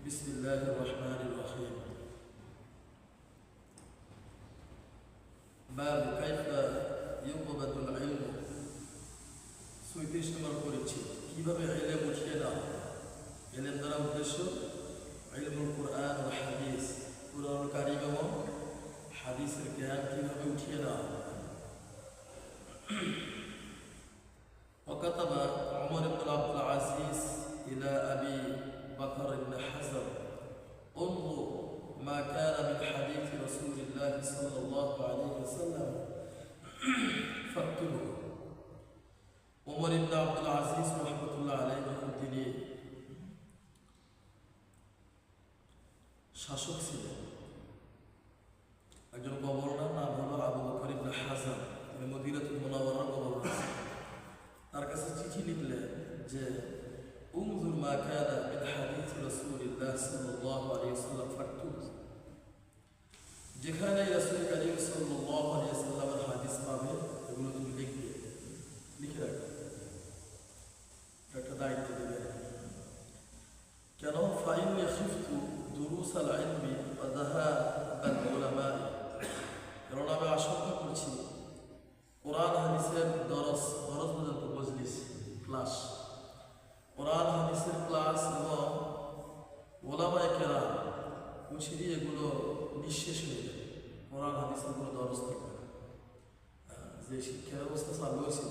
بسم الله الرحمن الرحيم. باب كيف يضبط العلم. 37 নম্বর পড়েছি কিভাবে ইলম উঠিয়ে নাও। ইলম দ্বারা উদ্দেশ্য ইলমুল কুরআন ও হাদিস, কুরআনুল কারীম এবং হাদিসের জ্ঞান কিভাবে উঠিয়ে নাও। وكتب عمر بن عبد العزيز إلى أبي بكر بن حزم انظر ما كان من حديث رسول الله صلى الله عليه وسلم فاكتبه. عمر بن عبد العزيز رحمة الله عليه তিনি শাসক ছিলেন। একজন গভর্নর নাম হলো আবু বকর ইবনে হাজাম, তিনি মদিনাতুল মুনাওয়ারার গভর্নর। তার কাছে চিঠি লিখলেন যে উনজুর মা কানা মিন হাদিস রাসূলিল্লাহ সাল্লাল্লাহু আলাইহি ওয়াসাল্লাম ফাকতুব। যেখানে রাসূল কারীম সাল্লাল্লাহু আলাইহি ওয়াসাল্লামের হাদিস পাবে এগুলো তুমি লিখবে, লিখে রাখবে, একটা দায়িত্ব দেবে। কেন? ফাইন্নী খিফতু দুরুস আল ইলমি ওয়া যাহাব আল উলামা। কারণ আমি আশঙ্কা করছি কোরআন হাদিসের দরস পর্যন্ত মজলিস ক্লাস, কোরআন হাদিসের ক্লাস এবং ওলামায়ে কেরাম মুছিরি এগুলো নিঃশেষ হয়ে যাবে। কোরআন হাদিসের কোনো দরস থাকবে না। যে শিক্ষা ব্যবস্থা চালু হয়েছিল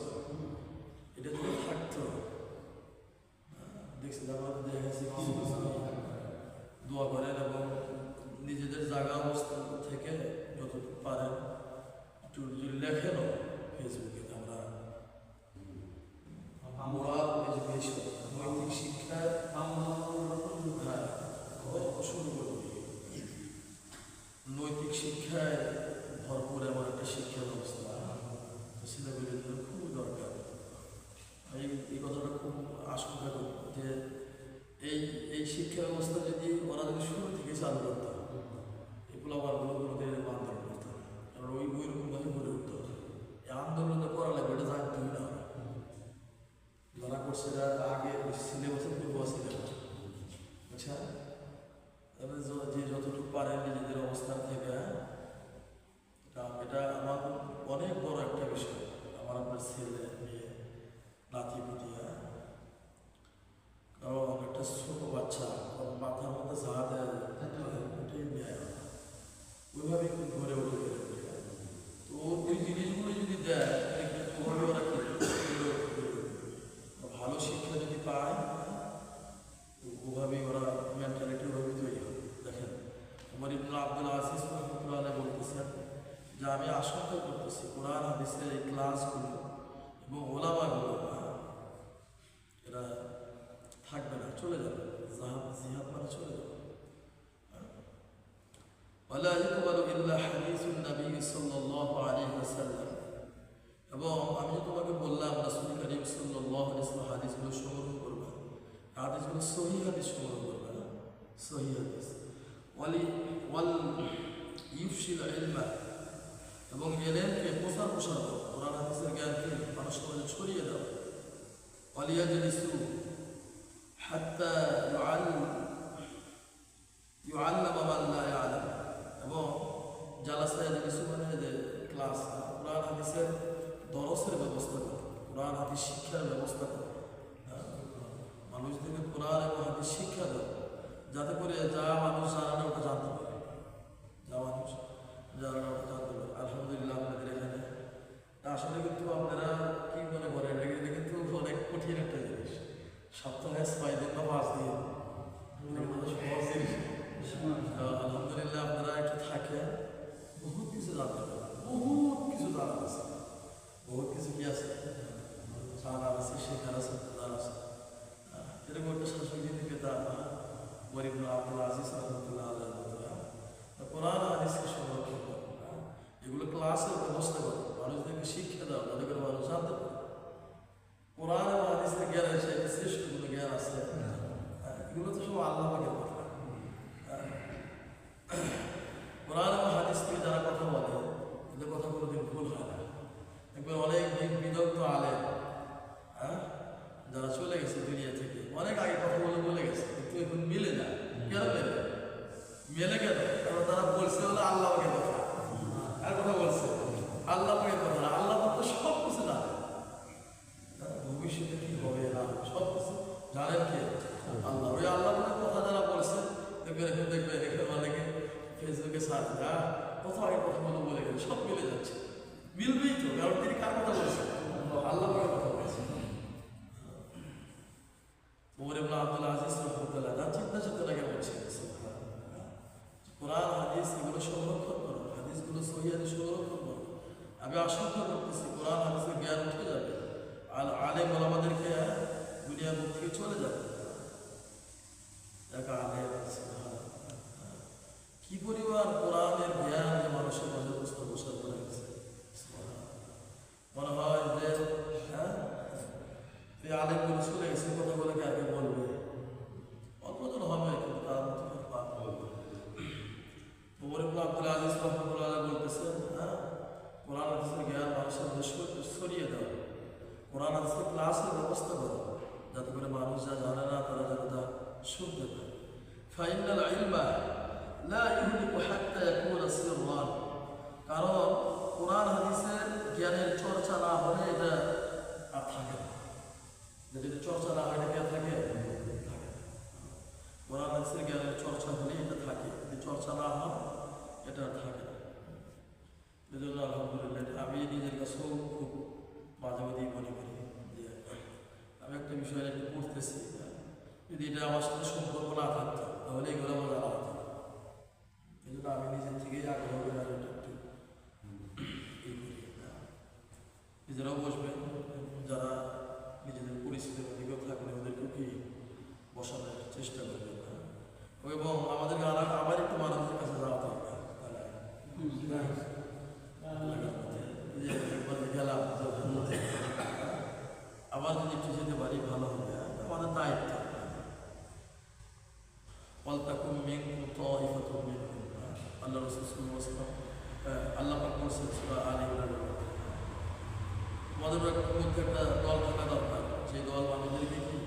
এটা যদি থাকতো, দেখছি আমরা দেখা গেছে কিছু কিছু দোয়া করেন এবং নিজেদের জায়গা অবস্থান থেকে যতটুকু পারেন একটু যদি লেখেনও ফেসবুকে আমরা মোরাল এডুকেশন, নৈতিক শিক্ষায় শুরু করবি। নৈতিক শিক্ষায় ভরপুর এমন একটা শিক্ষা ব্যবস্থা ছেলেগুলির জন্য খুবই দরকার। এই কথাটা খুব আশঙ্কা করি যে এই শিক্ষা ব্যবস্থা যদি ওরা যদি শুরু থেকে চালু করতো, এগুলো আবার কোনোদিন আন্দোলন করতো না। কারণ ওইরকমভাবে গড়ে উঠতো। এই আন্দোলনটা করা লাগবে, এটা জানতেই না। যারা করছে এরা আগে সিলেবাসের পূর্ব সিলেবাস, আচ্ছা যে যতটুকু পারে নিজেদের অবস্থান থেকে, এটা আমার অনেক বড় একটা বিষয়। আমার আপনার ছেলে মেয়ে নাতি পুতিয়া, কারণ একটা ছোট বাচ্চা মাথার মধ্যে যা দেয় ওটাই নেয়, ওইভাবে কিন্তু ঘরে উঠে গেলে তো ওই জিনিসগুলো যদি দেয় ওভাবে ওরা ভালো শিক্ষা যদি পায় ওভাবেই ওরা মেন্টালিটি ওভাবেই তৈরি হবে। দেখেন উমর ইবনে আব্দুল আজিজ রাহমাতুল্লাহ আলাইহি বলতেছেন যে আমি আশঙ্কা করতেছি কোরআন হাদিসের এই ক্লাসগুলো এবং ওলামাগুলো এরা থাকবে না, চলে যাবে, জিহাদ মানে চলে যাবে। ওয়ালা ইকবালু ইল্লা হাদিসুন নবী সাল্লাল্লাহু আলাইহি ওয়াসাল্লাম। এবং আমি তোমাকে বললাম রাসূল কারীম সাল্লাল্লাহু আলাইহি ওয়াসাল্লাম হাদিসগুলো সংগ্রহ করবে, হাদিসগুলো সহিহ হাদিস সংগ্রহ করবে, সহিহ হাদিস। ওয়াল ইফশিল ইলমা, এবং ইলমকে প্রসার দাও, কোরআন হাদিসের জ্ঞানকে মানুষের মাঝে ছড়িয়ে দাও। ওয়ালিয়াজলিসু হাত্তা ইউআল্লামা মান লা ইয়ালাম, এবং জালাসা ইয়াজলিসু মানে যে ক্লাস, কোরআন হাদিসের দরসের ব্যবস্থা করো, কোরআন হাদিস শিক্ষার ব্যবস্থা করো। মানুষদেরকে কোরআন এবং হাদিস শিক্ষা দাও, যাতে করে যা মানুষ জানে না ওটা জানতে পারে, যা মানুষ জানে না ওটা জানতে পারে। আলহামদুলিল্লাহ আপনাদের এখানে আসলে কিন্তু আপনারা কি মনে করেন এটা কিন্তু অনেক কঠিন একটা জিনিস। সপ্তাহে 6 দিন বা 5 দিন সহজ জিনিস। আলহামদুলিল্লাহ আপনারা একটু থাকেন, বহুত কিছু জানতে পারেন, বহুত কিছু জানার আছে, বহুত কিছু কি আছে জানার আছে, শেখার আছে, জানার আছে। এরকম একটা শাসক যদি পেতাম উমর ইবনে আব্দুল আজিজ রাহমাতুল্লাহ আলাইহি কোরআন হাদিসকে সংরক্ষণ করো, এগুলো ক্লাসের ব্যবস্থা করো, মানুষদেরকে শিক্ষা দাও, যাতে করে মানুষ জানতে পারে কোরআন এবং হাদিসের জ্ঞানের সাথে শ্রেষ্ঠ কোনো জ্ঞান আছে। এগুলো তো সব আল্লাহ পাকের কথা। কোরআন এবং হাদিস থেকে যারা কথা বলে এদের কথা কোনোদিন ভুল হয় না। একবার অনেক বিদগ্ধ আলেম যারা চলে গেছে দুনিয়া থেকে, অনেক আগে কথা বলে গেছে, কিন্তু এখন মিলে না। কেন ভবিষ্যতে কি হবে না সব কিছু জানেন কে? আল্লাহ। ওই আল্লাহ বলে কথা যারা বলছে দেখবেন এখানে অনেকে ফেসবুকে সার্চ কোথাও আগে কথাগুলো বলে গেলে সব মিলে যাচ্ছে। মিলবেই তো, কারণ তিনি কার কথা বলছেন? আল্লাহ বলে কথা বলছেন। ওমর ইবনে আব্দুল আজিজ রাহমাতুল্লাহ তার চিন্তা চেতনাকে বলছেন কোরআন হাদিস এগুলো সংরক্ষণ করো, হাদিসগুলো সহিহ হাদিস সংরক্ষণ করো। আমি আশঙ্কা করতেছি কোরআন হাদিসের জ্ঞান উঠে যাবে, আর আলেম ওলামাদেরকে দুনিয়ার মুখ থেকে চলে যাবে। কি পরিমাণ কোরআনের জ্ঞান যে মানুষের মাঝে প্রসার করে গেছে, মনে হয় যে এই আলেমগুলো চলে গেছে, কথাগুলোকে আগে বলবে, অল্পজন হবে কিন্তু তার মতো ওমর ইবনে আব্দুল আজিজ রাহমাতুল্লাহ বলতেছেন কোরআন হাদিসের জ্ঞান মানুষের মধ্যে ছড়িয়ে দাও, কোরআন হাদিসের ক্লাসের ব্যবস্থা করো, যাতে করে মানুষ যা জানে না তারা যেন তা শুনতে পায়। ফাইনাল ইলমা লা ইহলিকু হাত্তা ইয়াকুনা সিররান, কারণ কোরআন হাদিসের জ্ঞানের চর্চা না হলে এটা আর থাকে না। যদি চর্চা না হয় এটা থাকে কোরআন হাদিসের জ্ঞানের চর্চা হলে এটা থাকে, যদি চর্চা না হয় এটা থাকে না। এজন্য আলহামদুলিল্লাহ আমি নিজের কাছেও খুব মাঝে মাঝেই মনে করি যে আমি একটা বিষয় একটু পড়তেছি, যদি এটা আমার সাথে সম্পর্ক না থাকতো তাহলে এগুলো আমার জানা হতো। এই জন্য আমি নিজের থেকেই আগ্রহ করে আমি একটু নিজেরাও বসবেন, যারা নিজেদের পরিস্থিতির অধিক থাকলে ওদেরকেও কি বসানোর চেষ্টা করবেন, এবং আমাদেরকে আবার একটু মানুষের কাছে যাওয়া দরকার। গেলাম আবার যদি একটু যেতে পারি ভালো হবে, আমাদের দায়িত্ব। ওয়ালতাকুম মিনকুম তাইফাতুম মিনহুম, আল্লাহ রাসূল সাল্লাল্লাহু আলাইহি ওয়াসাল্লাম আল্লাহ পাক বলেছেন সূরা আলে ইমরান, আমাদের মধ্যে একটা দল থাকা দরকার, সেই দল মানুষদেরকে কি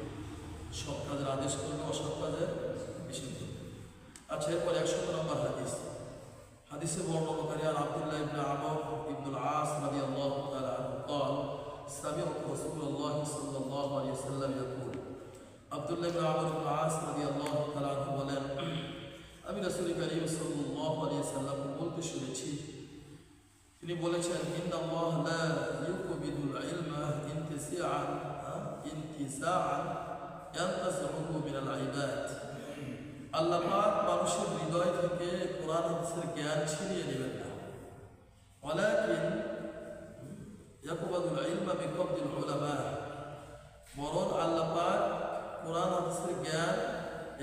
সৎ কাজের আদেশ করবে, অসৎ কাজের নিষেধ করবে। আচ্ছা, এরপর 100 নম্বর হাদিস। হাদিসে বর্ণনাকারী আর আব্দুল্লাহ ইবনে আমর ইবনুল আস রাদিয়াল্লাহু তাআলা আনহু قال سمعت رسول الله صلى الله عليه وسلم يقول, আব্দুল্লাহ ইবনে আমর ইবনুল আস রাদিয়াল্লাহু তাআলা আনহু বলেন, আমি রাসূল করিম সাল্লাল্লাহু আলাইহি ওয়াসাল্লাম বলতে শুনেছি, তিনি বলেছেন, ইন্নাল্লাহ লা ইউকবিদুল ইলমা ইনতিসাআন ইয়ানতাসিউহু মিনাল ইবাদ, আল্লাহ পাক মানুষের হৃদয় থেকে কোরআন হাদিসের জ্ঞান ছিনিয়ে নেবেন না, ওয়ালাকিন ইয়াকবাদুল ইলমা বিকবদিল উলামা, বরং আল্লাহ পাক কোরআন হাদিসের জ্ঞান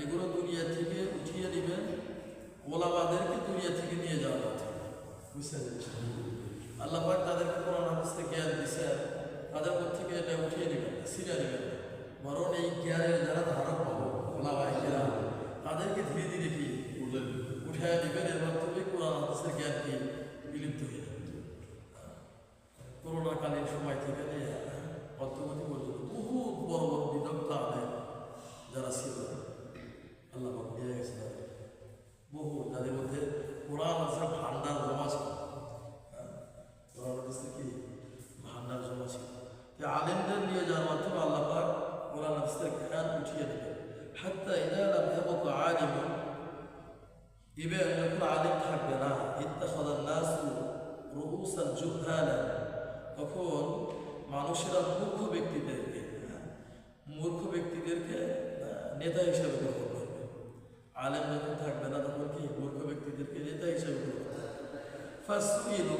এগুলো দুনিয়া থেকে উঠিয়ে নেবেন, ওলামাদেরকে দুনিয়া থেকে নিয়ে যাওয়া হচ্ছে। বুঝছেন, আল্লাহ পাক তাদেরকে কোরআন হাদিসের জ্ঞান দিয়েছেন, তাদের মধ্যে থেকে এটা উঠিয়ে নেবেন, ছিনিয়ে নেবেন, বরং এই জ্ঞানের যারা ধারক পাবো ওলামায়ে কেরাম তাদেরকে ধীরে ধীরে কি উঠে নেবেন, এর মাধ্যমে কোরআন হাদিসের জ্ঞানকে বিলুপ্ত হয়ে যাবে। করোনাকালীন সময় থেকে নিয়ে অর্থমতি পর্যন্ত বহু বড় বড় বিদগ্ধ আলেম যারা ছিল আল্লাহ পাক দিয়ে গেছে তাদের, বহু যাদের মধ্যে কোরআন হাদিসের ভান্ডার জমা ছিল, কোরআন হাদিসের কি ভান্ডার জমা ছিল। আলেমদের নিয়ে যাওয়ার মাধ্যমে আল্লাহ পাক কোরআন হাদিসের জ্ঞান উঠিয়ে দেবে। হাত্তা ইযা লাম ইয়াবকা আলিমুন, এবার যখন আলেম থাকবে না, ইত্তাখাযান নাসু রুউসাল জুহালা, তখন মানুষেরা মূর্খ ব্যক্তিদেরকে নেতা হিসেবে গ্রহণ করবে। আলেম যখন থাকবে না তখন কি মূর্খ ব্যক্তিদেরকে নেতা হিসেবে গ্রহণ করবে। ফাসইলু,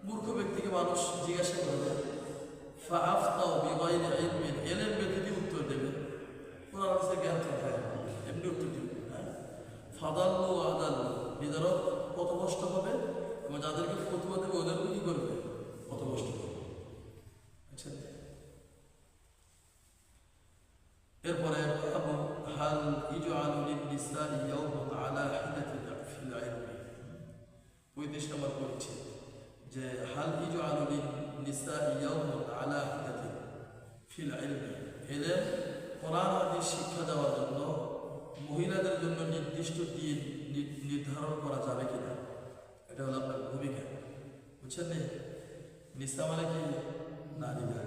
মূর্খ ব্যক্তিকে মানুষ জিজ্ঞাসা করবে, ফাআফতাউ বিগাইরি ইলমিন, ইলম ব্যতীত উত্তর দেবে, কোরআন হাদিসের জ্ঞান থাকে এমনি উত্তর দেবে। ফাদাল্লু আদাল্লু, নিজেরাও পথভ্রষ্ট হবে এবং যাদেরকে ফতোয়া দেবে ওদেরকে কি করবে, পথভ্রষ্ট করবে। আচ্ছা, এরপরে হাল ইজআলু লিন-নিসাই ইয়াওমান আলা হিদাতিন ফিল ইলমি, 35 নম্বর পড়ছি যে হাল ইজআলু লিন-নিসাই ইয়াওমান আলা হিদাতিন ফিল ইলমি, এলে কোরআন হাদিস শিক্ষা দেওয়ার জন্য মহিলাদের জন্য নির্দিষ্ট দিন নির্ধারণ করা যাবে কিনা, এটা হলো আপনার ভূমিকা। বুঝছেন নি, নিসা মানে কি নারীরা,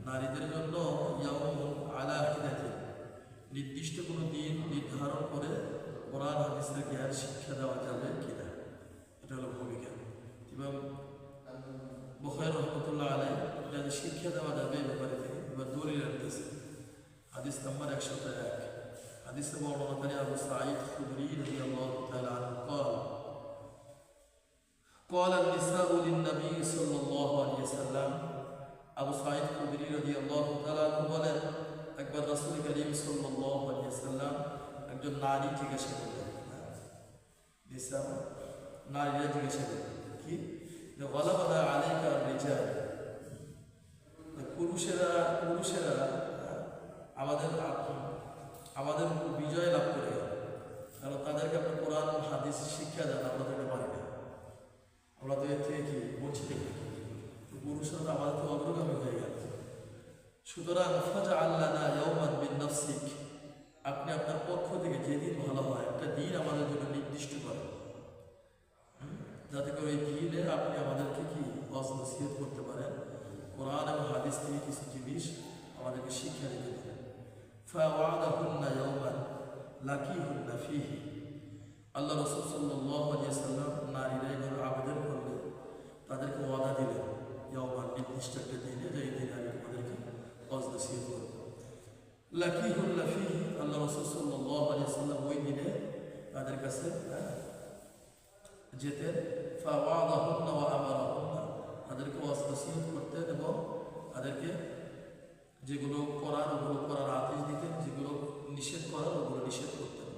নারীদের জন্য ইয়াউমুন আলা হিদাতিন, নির্দিষ্ট কোনো দিন নির্ধারণ করে কোরআন হাদিসের জ্ঞান শিক্ষা দেওয়া যাবে কিনা, এটা হলো ভূমিকা। এবং বুখারী রহমতুল্লাহ আলাইহি যাদের শিক্ষা দেওয়া যাবে এই ব্যাপারে থেকে এবার দলিল আনতেছে। হাদিস নাম্বার 101, হাদিসে বর্ণনাকারী আবু সাঈদ খুদরি রাদিয়াল্লাহু তাআলা আনহু قال قال النساء للنبي صلى الله عليه وسلم, আবু সাঈদ খুদরি রাদিয়াল্লাহু তাআলা আনহু বলেন, একবার রাসূল করিম সাল্লাল্লাহু আলাইহি ওয়াসাল্লাম একজন নারী জিজ্ঞাসা করলেন, নিসা নারীরা জিজ্ঞাসা করলেন কি, যে গালাবানা আলাইকা রিজাল, পুরুষেরা আমাদের উপর বিজয় লাভ করে গেল, কারণ তাদেরকে আপনি কোরআন হাদিস শিক্ষা দেন, আমরা তো এটা পারি না, আমরা তো এর থেকে কি বঞ্চিত, পুরুষরা তো আমাদের তো অগ্রগামী হয়ে গেল। সুতরাং ফাজআলনা ইয়াওমান বিন নাফসিক, আপনি আপনার পক্ষ থেকে যেদিন ভালো হয় একটা দিন আমাদের জন্য নির্দিষ্ট করেন, যাতে করে ওই দিনে আপনি আমাদেরকে কি ওয়াজ নসিহত করতে পারেন, কোরআন এবং হাদিস থেকে কিছু জিনিস আমাদেরকে শিক্ষা দিতে পারেন। ফাওয়াদাহুন্না ইয়াওমান লাকিহুন্না ফীহি, আল্লাহ রাসূল সাল্লাল্লাহু আলাইহি ওয়াসাল্লাম নারীরা এভাবে আবেদন করলে তাদেরকে ওয়াদা দিলেন ইয়াওমান, নির্দিষ্ট একটা দিনে, যে এই দিনে আমি তোমাদেরকে ওয়াজ নসিহত করব। লাকিহুন্না ফীহি, আল্লাহ রাসূল সাল্লাল্লাহু আলাইহি ওয়াসাল্লাম ওই দিনে তাদের কাছে যেতেন। ফাওয়াদাহুন্না ওয়া আমারাহুন্না, তাদেরকে ওয়াজ নসিহত করতেন এবং তাদেরকে যেগুলো করার ওগুলো করার আদেশ দিতেন, যেগুলো নিষেধ করার ওগুলো নিষেধ করতেন।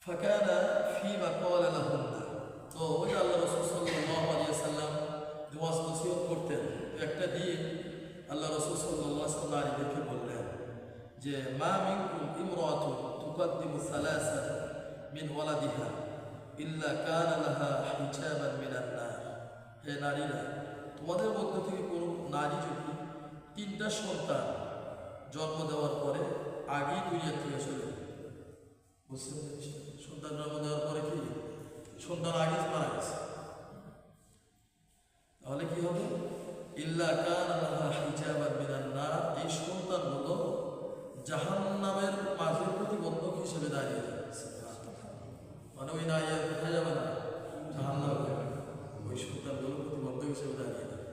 ফাকানা ফীমা ক্বালা লাহুন্না, তো ওই আল্লাহ রাসূল সাল্লাল্লাহু আলাইহি ওয়াসাল্লাম ওয়াজ নসিহত করতেন, তো একটা দিন আল্লাহ রাসূল সাল্লাল্লাহু আলাইহি ওয়াসাল্লাম নারীদেরকে বললেন যে মা মিনকুম ইমরাতুন তুকদ্দিমু সালাসা মিন ওয়ালাদিহা ইল্লা কানা লাহা হিজাবান মিনান নার, হে নারীরা, তোমাদের মধ্যে থেকে কোনো নারী যদি 3টা সন্তান জন্ম দেওয়ার পরে আগেই দুনিয়া থেকে চলে যায়, বুঝছেন, সন্তান জন্ম দেওয়ার পরে কি সন্তান আগে মারা গেছে, তাহলে কি হবে, ইল্লা কানা লাহা হিজাবান মিনান নার, এই সন্তানগুলো জাহান্নামের মাঝে প্রতিবন্ধক হিসেবে দাঁড়িয়ে যাবে। মানে ওই নারী আর কোথায় যাবে না, জাহান্নামে, ওই সন্তানগুলো প্রতিবন্ধক হিসেবে দাঁড়িয়ে যাবে।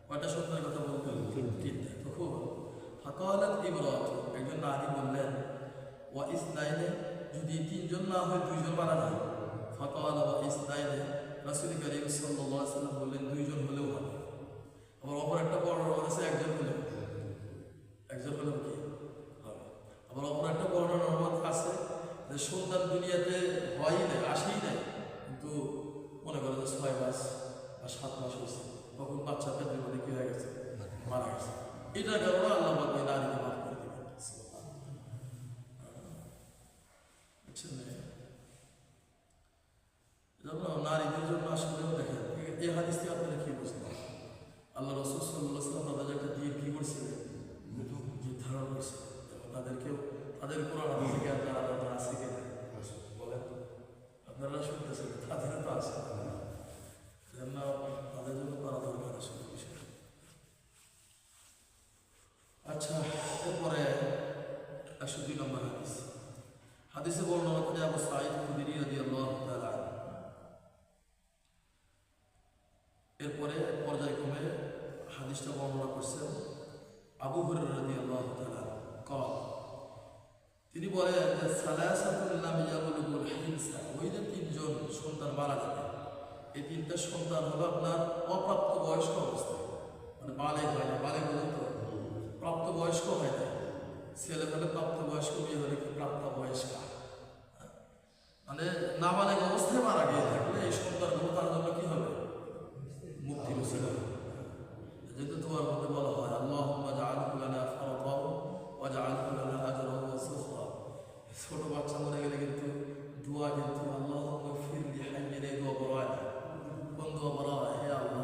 কয়টা সন্তানের কথা বলতেন, 3টা। তখন ফাকালাত ইমরাতু, একজন নারী বললেন, ওয়া ইসনাইনে, যদি 3জন না হয় 2জন মারা যায়। ফাকালা ওয়া ইসনাইনে, রাসূল করিম সাল্লাল্লাহু আলাইহি ওয়াসাল্লাম বললেন 2জন হলেও হবে। আবার অপর একটা বর্ণনা আছে 1জন হলেও কি হবে। আবার অপর একটা বর্ণনা আছে যে সন্তান দুনিয়াতে হয়ই নাই, আসেই নাই, কিন্তু মনে করে যে 6 মাস বা 7 মাস হয়েছে, তখন বাচ্চা পেটের মধ্যে কি হয়ে গেছে, মারা গেছে। এটার কারণে আল্লাহ পাক ওই নারীকে মাফ করে দিবেন, বুঝছেন। এজন্য নারীদের জন্য আসলে দেখেন এই হাদিস থেকে আপনারা কি বুঝলেন, আল্লাহ রাসূল সাল্লাল্লাহু আলাইহি ওয়াসাল্লাম তাদের একটা দিন কি করছিলেন, নির্ধারণ করছে, এবং তাদেরকেও তাদের কোরআন হাদিসে জ্ঞান জানা দরকার আছে কিনা বলেন, আপনারা শুনতেছেন, তাদের তো আছে, তাদের জন্য করা দরকার আসলে বিষয়। আচ্ছা, এরপরে 102 নম্বর হাদিস, হাদিসে বর্ণনা করে আবু সাঈদ খুদরি রাদিয়াল্লাহু তাআলা আনহু, এরপরে পর্যায়ক্রমে হাদিসটা বর্ণনা করছেন আবু হুরায়রা রাদিয়াল্লাহু তাআলা আনহু قال, তিনি বলেন যে সালাসাতুল লাম ইয়াবলুগুল হিনসা, ওই যে 3জন সন্তান মারা যাবে, এই 3টা সন্তান হলো আপনার অপ্রাপ্ত বয়স্ক অবস্থায়, মানে বালেগ হয় না, বালেগ হলে তো প্রাপ্ত বয়স্ক হয় না, ছেলে হলে প্রাপ্ত বয়স্ক, মেয়ে হলে কি প্রাপ্ত বয়স্কা, মানে নাবালেগ অবস্থায় মারা গিয়ে থাকলে এই সন্তানগুলো তার জন্য কি হবে, মুক্তির উসিলা হবে। যেহেতু তোমার মধ্যে বলা হয় আল্লাহুম্মা জাআলহু লানা ফারাদাও ওয়া জাআলহু লানা আজরাও ওয়া সুফরা, ছোট বাচ্চা মরে গেলে কিন্তু দোয়া, কিন্তু আল্লাহুম্মা ফিরলি হাইয়্যিন, এই দোয়া পড়া হয় না, কোন দোয়া পড়া হয়, হে আল্লাহ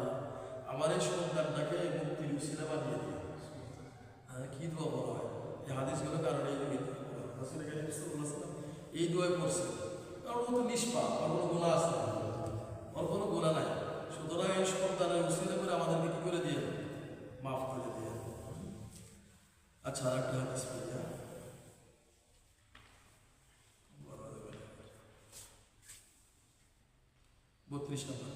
আমার এই সন্তানটাকে মুক্তির উসিলা বানিয়ে দিও, কি দোয়া পড়া হয়, এই হাদিসগুলো কারণে রাসূল করিম সাল্লাল্লাহু আলাইহি ওয়াসাল্লাম এই দোয়া পড়ছে, কারণ ও তো নিষ্পাপ, আর কোনো গুনাহ আছে না, ওর কোনো গুনাহ নাই, সুতরাং এই সন্তানের উসিলা করে আমাদেরকে কি করে দিয়ে মাফ করে দিয়ে। আচ্ছা, আর একটা হাদিস পড়ি। 32 নম্বর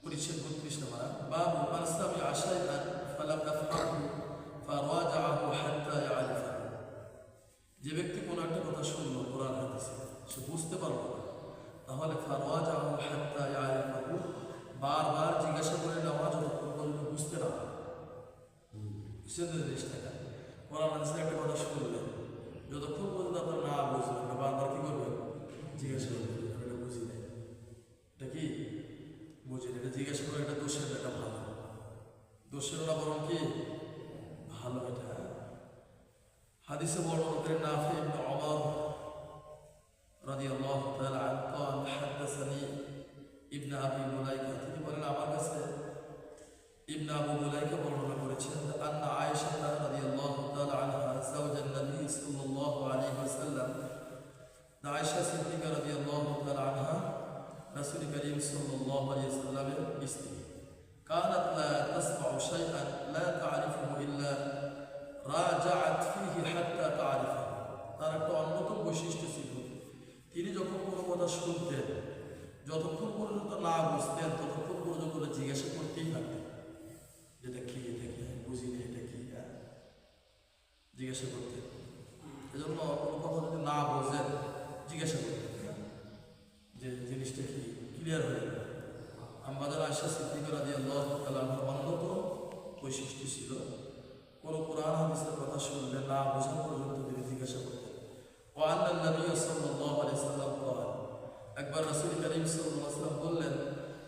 পরিচ্ছেদ 32 নম্বর বাবু মান সামিআ শাইআন ফালাম ইয়াফহামহু ফারাজাআহু হাত্তা ইয়ারিফাহু। যে ব্যক্তি কোনো একটা কথা শুনলো কোরআন হাদিসে, সে বুঝতে পারলো না, তাহলে ফারাজাআহু হাত্তা ইয়ারিফাহু, বারবার জিজ্ঞাসা করে নেওয়া যতক্ষণ পর্যন্ত বুঝতে না পারে। জিনিসটা কোরআন হাদিসের একটা কথা শুনলেন, যতক্ষণ পর্যন্ত আপনার না বুঝবেন না, বারবার কি করবেন? জিজ্ঞাসা করবেন, এটা বুঝি নাই, এটা কি বুঝি না, এটা জিজ্ঞাসা করে, এটা দোষের, এটা ভালো, দোষের না বরং কি ভালো। এটা হাদিসে বর্ণনা করে নাফি ইবনে উমর রাদিয়াল্লাহু তাআলা আনহু قال حدثني ابن ابي مليكه, তিনি বলেন আমার কাছে ইবনে আবু মুলাইকা বর্ণনা করেছেন আন্না আয়েশা রাদিয়াল্লাহু তাআলা আনহা যাওজান নবী সাল্লাল্লাহু আলাইহি ওয়াসাল্লাম, আয়েশা সিদ্দিকা রাদিয়াল্লাহু তাআলা আনহা রাসূল করিম সাল্লাল্লাহু আলাইহি ওয়াসাল্লামের স্ত্রী, কানাত লা তাসমাউ শাইআন লা তা'রিফুহু ইল্লা রাজাআত ফীহি হাত্তা তা'রিফাহু। তার একটা অন্যতম বৈশিষ্ট্য ছিল, তিনি যখন কোনো কথা শুনতেন, যতক্ষণ পর্যন্ত না বুঝতেন ততক্ষণ পর্যন্ত জিজ্ঞাসা করতেই থাকতেন, এটা কি, এটা কি, বুঝিনি, এটা কি, জিজ্ঞাসা করতেন। এজন্য কোনো কথা যদি না বোঝেন জিজ্ঞাসা করতেন, যে জিনিসটা কি ক্লিয়ার হয়ে যাবে। আমাদের আয়েশা সিদ্দিকা রাদিয়াল্লাহু তাআলা আনহার অন্যতম বৈশিষ্ট্য ছিল, কোনো কোরআন হাদিসের কথা শুনলে না বোঝা পর্যন্ত তিনি জিজ্ঞাসা করতেন। ওয়ান্না নবী সাল্লাল্লাহু আলাইহি ওয়াসাল্লাম قال, একবার রাসূল করিম সাল্লাল্লাহু আলাইহি ওয়াসাল্লাম বললেন,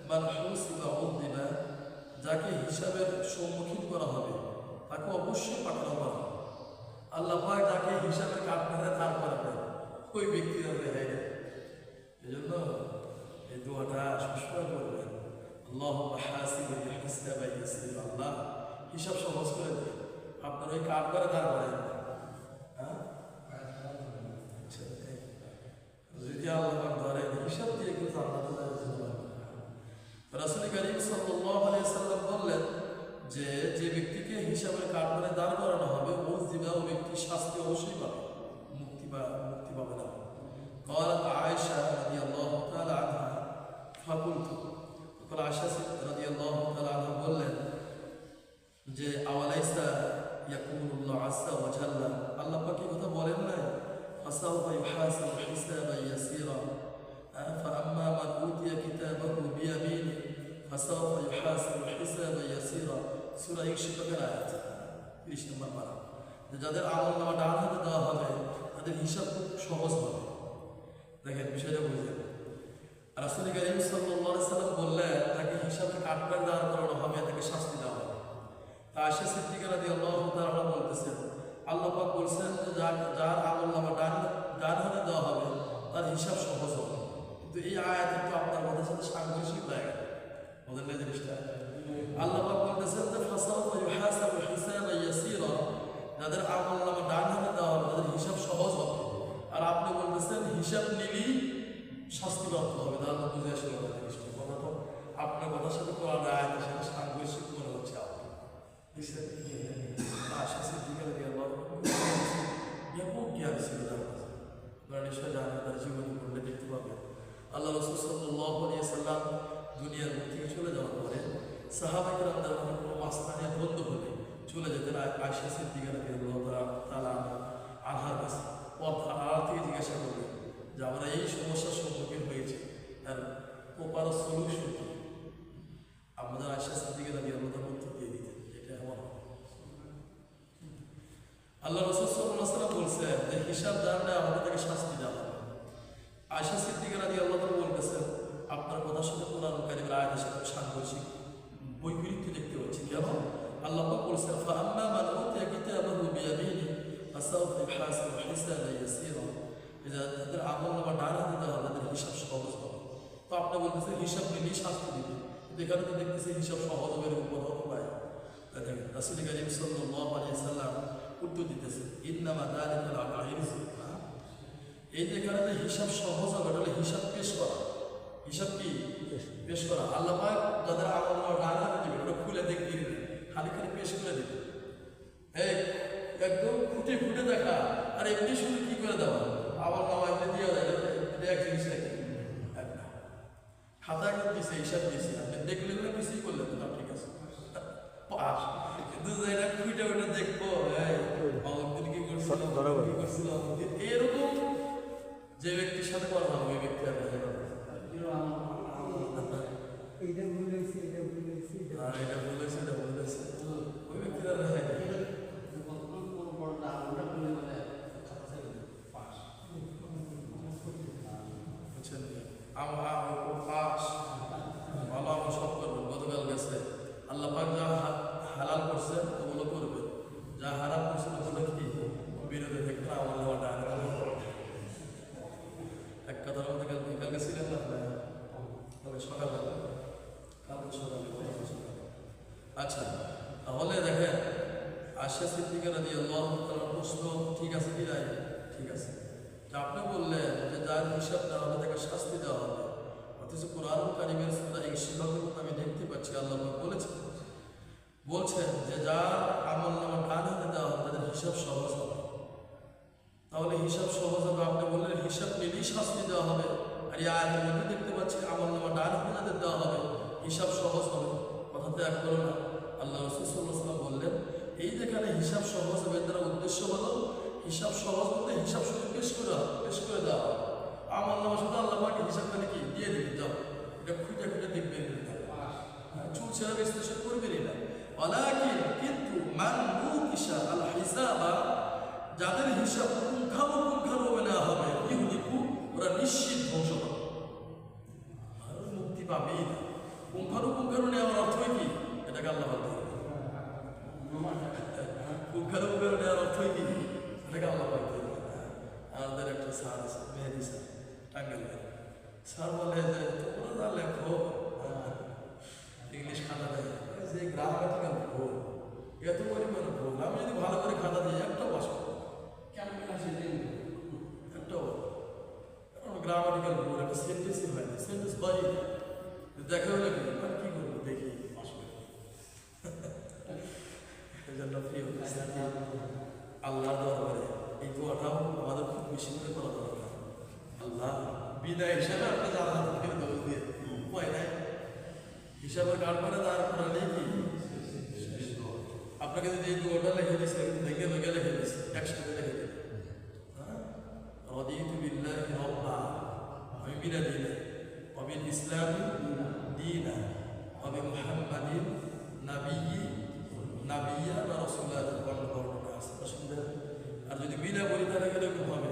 মান হুসিবা উযিবা, যাকে হিসাবের সম্মুখীন করা হবে তাকে অবশ্যই পাকড়াও করা হবে। আল্লাহ পাক যাকে হিসাবের কাঠগড়ায় দাঁড় করাবেন, ওই ব্যক্তিরা রেহাই দেয়। এজন্য এই দোয়াটা সবসময় করবেন, আল্লাহুম্মা হাসিবনি হিসাবান ইয়াসীরা, আল্লাহ হিসাব সহজ করে দেন, আপনার ওই কাঠগড়ায় দাঁড় করাবেন। যদি আল্লাহ পাক ধরেন হিসাব দিয়ে কিন্তু আল্লাহ রাসূল করিম সাল্লাল্লাহু আলাইহি ওয়াসাল্লাম বললেন যে যে ব্যক্তিকে হিসাবের কাঠগড়ায় দাঁড় করানো হবে, ও জীবা, ও ব্যক্তি শাস্তি অবশ্যই পাবে, মুক্তি পাবে না। قالت عائشة رضي الله تعالى عنها فقلت, তখন আয়েশা রাদিয়াল্লাহু তাআলা আনহা বললেন যে আওয়ালাইসা ইয়াকুলুল্লাহু আযজা ওয়া জাল্লা, আল্লাহ পাক কি কথা বলেন না, ফাসাউফা ইউহাসাবু হিসাবান ইয়াসীরা, ফাআম্মা মান উতিয়া কিতাবাহু বিয়ামিনিহি ফাসাউফা ইউহাসাবু হিসাবান ইয়াসীরা, সূরা ইউসুফের আয়াত 30 নম্বর পারা। যাদের আমলনামা ডান হাতে দেওয়া হবে তাদের হিসাব খুব সহজ হবে। দেখেন বিষয়টা বুঝলেন, রাসূল করিম সাল্লাল্লাহু আলাইহি ওয়াসাল্লাম বললেন তাকে হিসাবের কাঠগড়ায় দাঁড় করানো হবে, তাকে শাস্তি দেওয়া হবে। তা আয়েশা সিদ্দিকা রাদিয়াল্লাহু তাআলা বলতেছেন, আল্লাহ পাক বলছেন যে যার আমলনামা ডান হাতে দেওয়া হবে তার হিসাব সহজ হবে। কিন্তু এই আয়াতে তো আপনার কথার সাথে সাংঘর্ষিক লাগে, বলেন না জিনিসটা। আল্লাহ পাক বলতেছেন যে ফাসাউফা ইউহাসাবু হিসাবান ইয়াসীরা, যাদের আমলনামা ডান হাতে দেওয়া হবে তাদের হিসাব সহজ হবে, আর আপনি বলতেছেন হিসাব নিলেই শাস্তিপ্রাপ্ত হবে। তাহলে বুঝে আসলে জিনিসটা কথা তো আপনার কথার সাথে কোরআন আয়াতের সাথে সাংঘর্ষিক মনে হচ্ছে আপনার। আয়েশা সিদ্দিকা রাদিয়াল্লাহু তাআলা ব্যাপক জ্ঞান ছিল তার কাছে, আপনারা নিশ্চয় জানেন, তার জীবনী পড়লে দেখতে পাবেন। আল্লাহ রাসূল সাল্লাল্লাহু আলাইহি ওয়াসাল্লাম দুনিয়ার মুখ থেকে চলে যাওয়ার পরে সাহাবায়ে কেরামদের মধ্যে কোনো মাসলা দ্বন্দ্ব হলে চলে যেতেন আয়েশা সিদ্দিকা রাদিয়াল্লাহু তাআলা আনহার কাছে, পর্দা আড়াল থেকে জিজ্ঞাসা করবেন যে আমরা এই সমস্যার সম্মুখীন হয়েছি, তার প্রপার সলিউশন কি। আমাদের আয়েশা সিদ্দিকা রাদিয়াল্লাহু তাআলা উত্তর দিয়ে দিতেন, এটা এমন আল্লাহ রাসূল সাল্লাল্লাহু আলাইহি ওয়াসাল্লাম বলছেন যে হিসাব জানলে আমাদের তাকে শাস্তি দেওয়া হবে। আয়েশা সিদ্দিকা রাদিয়াল্লাহু তাআলা বলতেছেন আপনার কথার সাথে কোরআন কারীমের আয়াতের সাথে সাংঘর্ষিক বৈপরীত্য দেখতে পাচ্ছি। কেন? আল্লাহ পাক বলছেন ফাআম্মা মান উতিয়া কিতাবাহু বিয়ামিনিহি ফাসাউফা ইউহাসাবু হিসাবান ইয়াসীরা, যাদের আমলনামা ডান হাতে দেওয়া হবে তাদের হিসাব সহজ হবে। তো আপনি বলতেছেন হিসাব নিলেই শাস্তি দিবে, কিন্তু এখানে তো দেখতেছি হিসাব সহজ হবে এরকম কথা পায়। দেখেন রাসূল করিম সাল্লাল্লাহু আলাইহি ওয়াসাল্লাম উত্তর দিতেছেন ইন্নামা যালিকা আলা ইলমিহি, এই যেখানে যে হিসাব সহজ হবে এটা হলো হিসাব পেশ করা। হিসাব কি পেশ করা? আল্লাহ পাক যাদের আমলনামা ডান হাতে দিবেন ওটা খুলে দেখিয়ে দিবেন, খালি পেশ করে দিবেন। এই একদম খুঁটে খুঁটে দেখা, আর এমনি শুধু কি করে দেওয়া, আবার নামা এমনি দিয়ে দেয়, এটা এক জিনিস নাকি খাতা একদম দিছে, হিসাব দিয়েছে, আপনি দেখলেন না কিছুই করলেন না, ঠিক আছে পাস। কিন্তু এটা খুঁটে ওইটা দেখবো অমুকদিন কি করছিল কি করছিল অমুকদিন, এরকম যে ব্যক্তির সাথে কথা হবে ওই ব্যক্তি আর দেখা যাবে এটা ভুল হয়েছে আর এটা বলেছে এটা বলেছে ওই ব্যক্তিরা দেখা যায় বুঝছেন। আমরা পাস ভালো আমরা সব করবো। গতকাল গেছে আল্লাহ পাক যা হালাল করছে ওগুলো করবে, যা হারাম করছে ওগুলো কি বিরোধে থাকবে, আমার নেওয়াটা এক কথার মধ্যে কালকে ছিলেন না কালকে সকালবেলা, কালকে সকালে আচ্ছা। তাহলে দেখেন আশা সিদ্দিকা রাদিয়াল্লাহু তাআলার প্রশ্ন ঠিক আছে কি নাই? ঠিক আছে। যে আপনি বললেন যে যার হিসাব দেওয়া হবে তাকে শাস্তি দেওয়া হবে, অথচ কোরআন কারিমের সূরা ইনশিরাহ আমি দেখতে পাচ্ছি আল্লাহ বলছেন যে যার আমলনামা ডান হাতে দেওয়া হবে তাদের হিসাব সহজ হবে। তাহলে হিসাব সহজ হবে, আপনি বললেন হিসাব নিলেই শাস্তি দেওয়া হবে, আর এই আয়াতের মধ্যে দেখতে পাচ্ছি আমলনামা ডান হাতে যাদের দেওয়া হবে হিসাব সহজ হবে। কথাতে এক করো না। আল্লাহ রাসূল সাল্লাল্লাহু আলাইহি ওয়াসাল্লাম বললেন এই যেখানে হিসাব সহজ হবে তার উদ্দেশ্য হলো হিসাব সহজ বলতে হিসাব শুধু পেশ করে দেওয়া, আমলনামা শুধু আল্লাহ পাক হিসাবখানে কি দিয়ে দিবে, যাও এটা খুঁজে খুঁজে দেখবেন, চুল ছেড়া বিশ্লেষণ করবেনই না। ওয়ালাকিন কিন্তু মান মুকিশা আল হিসাবা, যাদের হিসাব পুঙ্খানুপুঙ্খানুভাবে নেওয়া হবে ইহুদিকু, ওরা নিশ্চিত ধ্বংস হবে, মুক্তি পাবেই না। পুঙ্খানুপুঙ্খানু নেওয়ার অর্থ কি? এটাকে আল্লাহ বলতে হবে। পুঙ্খানুপুঙ্খানু নেওয়ার অর্থ কি? এটাকে আল্লাহ বলতে হবে। আমাদের একটা স্যার আছে, মেহেদি স্যার, টাঙ্গাইলের স্যার, বলে যে তোমরা যা লেখো ইংলিশ খাতা দেয় যে গ্রামাটিক্যাল ভুল, এত পরিমাণ ভুল, আমি যদি ভালো করে খাতা দিই একটাও পাস করবো, একটাও গ্রামাটিক্যাল ভুল, একটা সেন্টেন্সই হয় না, সেন্টেন্স হয় দেখা হলে কি করবো দেখি পাস করবো। এই জন্য প্রিয় আল্লাহর দরবারে এই দোয়াটাও আমাদের খুব বেশি করে করা দরকার। আল্লাহ বিদায় হিসাবে আপনি আল্লাহ দোষ দিয়ে উপায় নাই, হিসাবের কার্ড করে তারপরে লিখি আপনাকে যদি এই দোয়াটা লিখে দিচ্ছে ভেঙে ভেঙে লিখে দিচ্ছে একসাথে লিখে দিই, রাদিতু বিল্লাহি রাব্বা, আমি বিনা দিনে ওয়াবিল ইসলামি দীনা ওয়াবি মুহাম্মাদিন নাবিয়্যা ওয়া রাসূলা, আর যদি বিনা বলি তাহলে এরকম হবে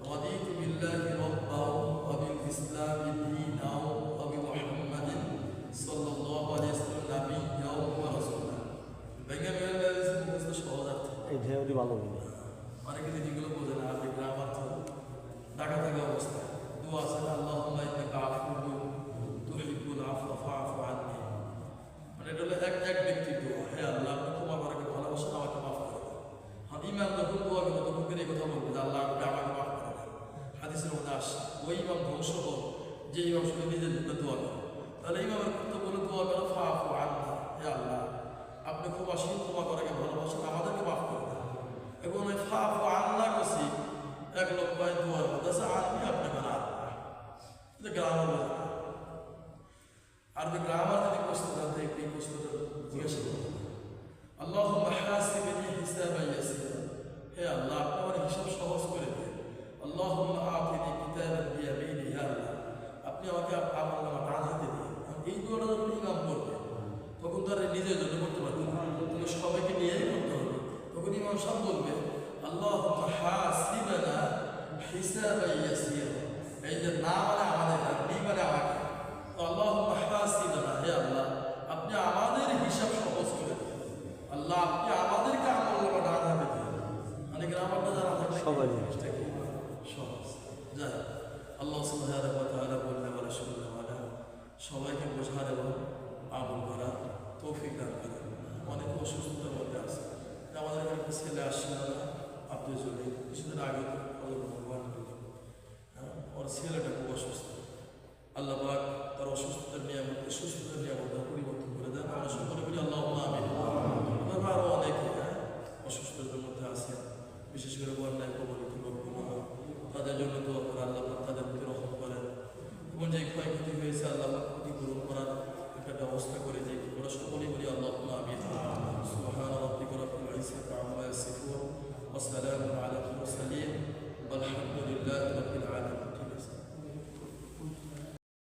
রাদিতু বিল্লাহি রাব্বা ওয়াবিল ইসলামি দীনা ওয়াবি মুহাম্মাদিন সাল্লাল্লাহু আলাইহি ওয়াসাল্লাম নাবিয়্যা ওয়া রাসূলা। ভেঙে ভেঙে লিখে দিচ্ছে সহজ অর্থ, এই ঢেউটি ভালো হবে। অনেকে জিনিসগুলো বোঝে না, আপনি গ্রামার তো ঢাকা থাকা অবস্থা দোয়া আছে আল্লাহুম্মা ইন্নাকা আফুউন তুহিব্বুল আফওয়া ফাআফু আন্নী, মানে এটা হলো এক ব্যক্তির দোয়া, হে আল্লাহ আপনি ক্ষমা করাকে ভালোবাসেন, আমাকে মাফ করে দেন। হ্যাঁ, ইমাম যখন দোয়া করবে তখন করে এই কথা বলবে যে আল্লাহ আপনি আমাকে মাফ করে দেন। হাদিসের মধ্যে আসছে ওই ইমাম ধ্বংস হোক যে ইমাম শুধু নিজের জন্য দোয়া করে, তাহলে ইমামের কর্তব্য বলে দোয়া করো ফাআফু আন্নী, হে আল্লাহ আপনি ক্ষমাশীল, ক্ষমা করাকে ভালোবাসেন, আমাদেরকে মাফ করে দেন। এবং ওই ফাআফু আন্না করছি এক লোক ভাই দোয়ার মধ্যে আছে আন্নী, আপনি মানে আল্লাহ, এটা গ্রামার বোঝা। আর গ্রামার যদি প্রশ্ন জানতে এই প্রশ্নটা জিজ্ঞাসা করতে আল্লাহুম্মা হাসিবনি হিসাবান ইয়াসীরা, হে আল্লাহ আপনি আমার হিসাব সহজ করে দিন। আল্লাহুম্মা আতিনি কিতাবান বিয়ামিনি, হে আল্লাহ আপনি আমাকে আমলনামা ডান হাতে দিন। এই দোয়াটা যখন ইমাম করবে তখন তারা নিজের জন্য করতে পারবে না, তখন সবাইকে নিয়েই করতে হবে। তখন ইমাম সাহেব বলবে আল্লাহুম্মা হাসিবনা হিসাবান ইয়াসীরা, এই যে না মানে আমাদের, নি মানে আমাকে, আল্লাহুম্মা হাসিবনা, হে আল্লাহ আপনি আমাদের হিসাব সহজ করে দিন, আল্লাহ আপনি আমাদেরকে আমলনামা ডান হাতে দিন। মানে গ্রামারটা জানা থাকলে সবাই সহজ যায়। আল্লাহ সুবহানাহু ওয়া তাআলা বললেন ওয়া রাসূলুল্লাহ, সবাইকে বোঝার এবং আমল করার তৌফিক দান করেন। অনেক অসুস্থতার মধ্যে আছে, আমাদের একটা ছেলে আসছিল না আব্দুল জলিল, কিছুদিন আগে ভগবান, ওর ছেলেটা খুব অসুস্থ, আল্লাহ পাক তার অসুস্থতার নিয়ামত সুস্থতার নিয়ামত পরিবর্তন করে দেন। আমরা সকলে বলি আল্লাহুম্মা আমিন। আরও অনেকে অসুস্থতার মধ্যে আছে, ব্যবস্থা করে